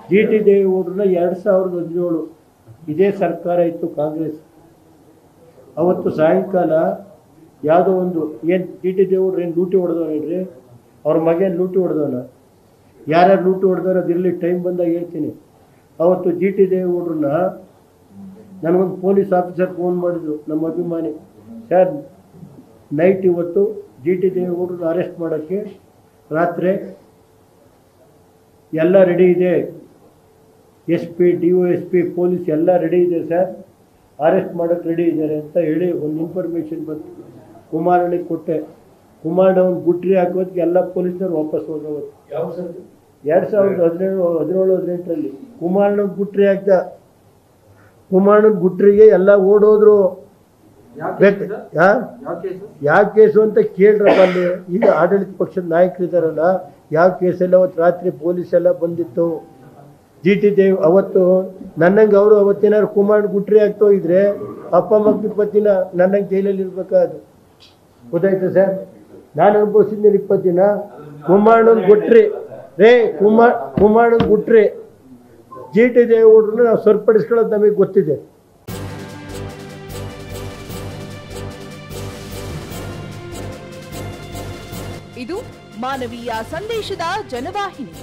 G T ದೇವೇಗೌಡರನ್ನ 2017 ಇದೇ ಸರ್ಕಾರ ಇತ್ತು ಕಾಂಗ್ರೆಸ್. ಅವತ್ತು ಸಾಯಂಕಾಲ ಯಾವುದೋ ಒಂದು ಏನು ಜಿ ಟಿ ದೇವೇಗೌಡರು ಏನು ಲೂಟಿ ಹೊಡೆದವನು ಹೇಳ್ರಿ, ಅವ್ರ ಮಗೇನು ಲೂಟಿ ಹೊಡೆದವನ, ಯಾರ್ಯಾರು ಲೂಟಿ ಹೊಡೆದವ್ರು ಅದಿರಲಿ, ಟೈಮ್ ಬಂದಾಗ ಹೇಳ್ತೀನಿ. ಅವತ್ತು ಜಿ ಟಿ ದೇವೇಗೌಡರನ್ನ ನನಗೊಂದು ಪೊಲೀಸ್ ಆಫೀಸರ್ ಫೋನ್ ಮಾಡಿದ್ರು, ನಮ್ಮ ಅಭಿಮಾನಿ, ಸರ್ ನೈಟ್ ಇವತ್ತು ಜಿ ಟಿ ದೇವೇಗೌಡರನ್ನ ಅರೆಸ್ಟ್ ಮಾಡೋಕ್ಕೆ ರಾತ್ರಿ ಎಲ್ಲ ರೆಡಿ ಇದೆ, SP DOSP ಪೊಲೀಸ್ ಎಲ್ಲ ರೆಡಿ ಇದೆ ಸರ್, ಅರೆಸ್ಟ್ ಮಾಡೋಕ್ಕೆ ರೆಡಿ ಇದ್ದಾರೆ ಅಂತ ಹೇಳಿ ಒಂದು ಇನ್ಫಾರ್ಮೇಷನ್ ಬಂತು. ಕುಮಾರಣ್ಣಿಗೆ ಕೊಟ್ಟೆ. ಕುಮಾರಣ್ಣ ಅವ್ನು ಗುಟ್ರಿ ಹಾಕೋದಕ್ಕೆ ಎಲ್ಲ ಪೊಲೀಸರು ವಾಪಸ್ ಹೋಗೋದು. 2017-18 ಕುಮಾರಣ್ಣ ಗುಟ್ರಿ ಹಾಕ್ದ. ಕುಮಾರಣ್ಣ ಗುಟ್ರಿಗೆ ಎಲ್ಲ ಓಡೋದ್ರು. ಯಾವ ಕೇಸು ಅಂತ ಕೇಳ್ರಪ್ಪ ಅಲ್ಲಿ. ಈಗ ಆಡಳಿತ ಪಕ್ಷದ ನಾಯಕರಿದ್ದಾರಲ್ಲ, ಯಾವ ಕೇಸೆಲ್ಲ ಅವತ್ತು ರಾತ್ರಿ ಪೊಲೀಸ್ ಎಲ್ಲ ಬಂದಿತ್ತು. ಜಿ ಟಿ ದೇವ್ ಅವತ್ತು ನನ್ನಂಗೆ ಅವರು ಅವತ್ತೇನಾದ್ರು ಕುಮಾರಣ್ಣ ಗುಟ್ರಿ ಆಗ್ತೋ ಇದ್ರೆ ಅಪ್ಪ ಮಕ್ಕಳು 20 ದಿನ ನನ್ನಂಗೆ ಜೈಲಲ್ಲಿ ಇರ್ಬೇಕಾದ್ರು. ಗೊತ್ತಾಯ್ತು ಸರ್, ನಾನು ಅನುಭವಿಸಿದ್ದೀನಿ 20 ದಿನ. ಕುಮಾರಣ್ಣನ ಗುಟ್ರಿ ಕುಮಾರಣ್ಣನ ಗುಟ್ರಿ ಜಿ ಟಿ ದೇವೇಗೌಡರನ್ನ ನಾವು ಸರಿಪಡಿಸ್ಕೊಳ್ಳೋದು ನಮಗೆ ಗೊತ್ತಿದೆ. ಇದು ಮಾನವೀಯ ಸಂದೇಶದ ಜನವಾಹಿನಿ.